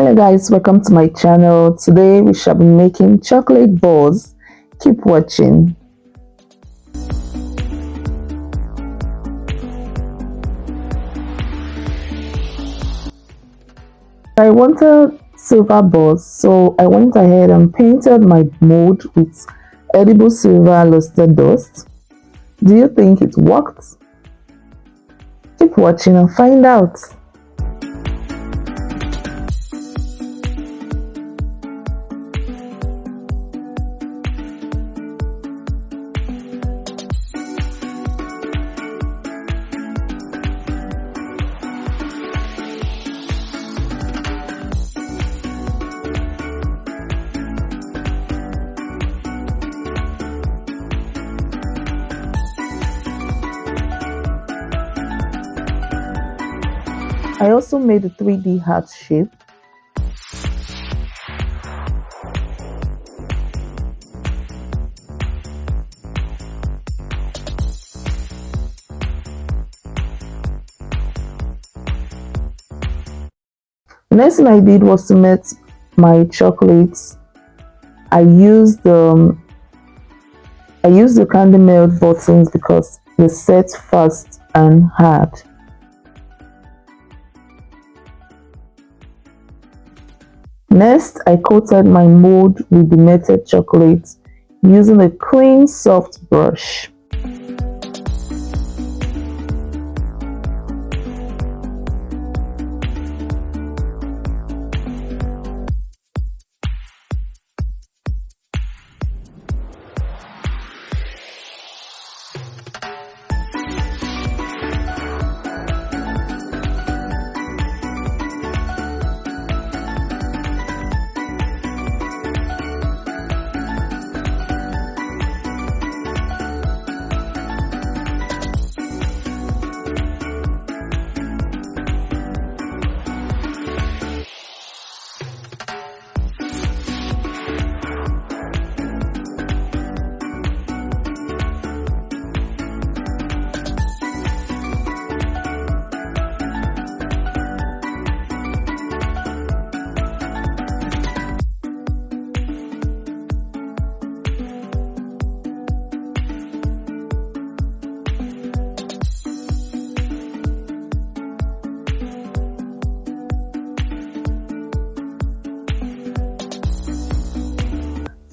Hello guys, welcome to my channel. Today we shall be making chocolate balls. Keep watching. I wanted silver balls, so I went ahead and painted my mold with edible silver lustre dust. Do you think it worked? Keep watching and find out. I also made a 3D heart shape. The next thing I did was to melt my chocolates. I used the candy melt buttons because they set fast and hard. Next, I coated my mold with the melted chocolate using a clean, soft brush.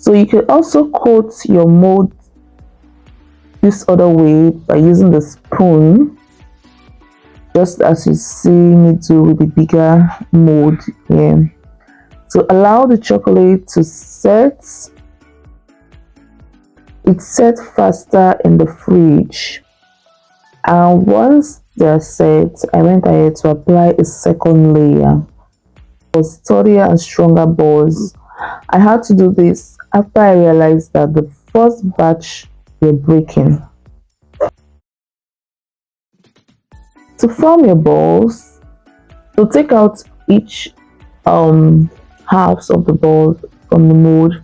So you can also coat your mold this other way by using the spoon, just as you see me do with the bigger mold here. So allow the chocolate to set. It set faster in the fridge, and once they're set, I went ahead to apply a second layer for sturdier and stronger balls. I had to do this after I realized that the first batch were breaking. To form your balls, to take out each halves of the ball from the mold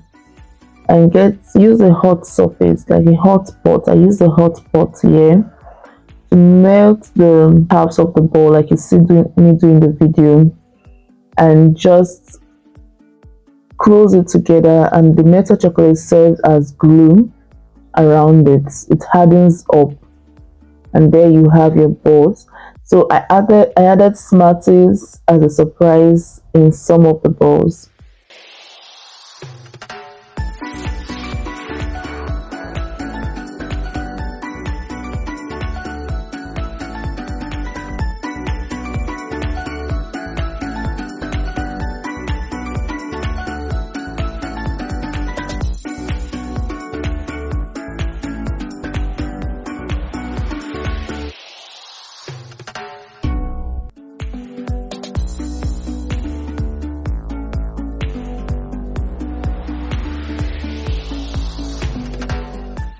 and use a hot surface like a hot pot. I use a hot pot here to melt the halves of the ball like you see me doing the video, and just close it together, and the melted chocolate serves as glue around it. It hardens up, and there you have your balls. So I added Smarties as a surprise in some of the balls.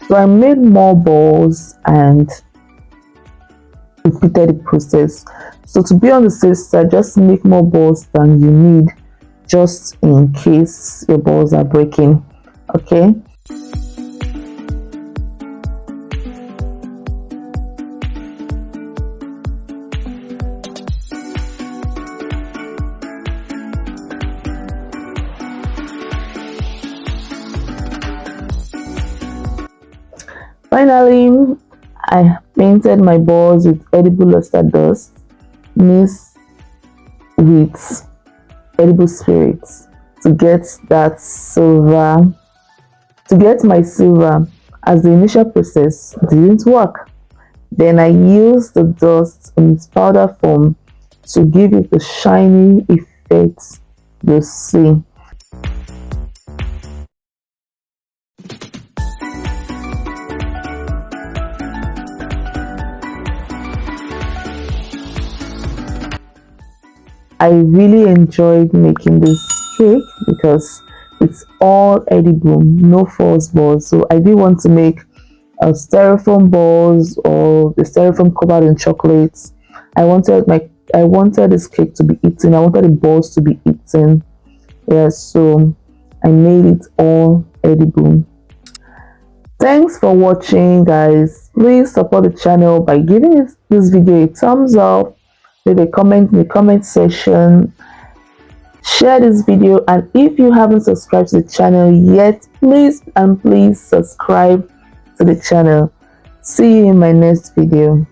So I made more balls and repeated the process. So to be on the safe side, just make more balls than you need, just in case your balls are breaking. Okay. Finally, I painted my balls with edible lustre dust mixed with edible spirits to get that silver, to get my silver, as the initial process didn't work. Then I used the dust in its powder form to give it the shiny effect you see. I really enjoyed making this cake because it's all edible, no false balls. So I didn't want to make styrofoam balls or the styrofoam covered in chocolates. I wanted this cake to be eaten. I wanted the balls to be eaten. Yeah, so I made it all edible. Thanks for watching, guys. Please support the channel by giving this video a thumbs up, leave a comment in the comment section, share this video, and if you haven't subscribed to the channel yet, please subscribe to the channel. See you in my next video.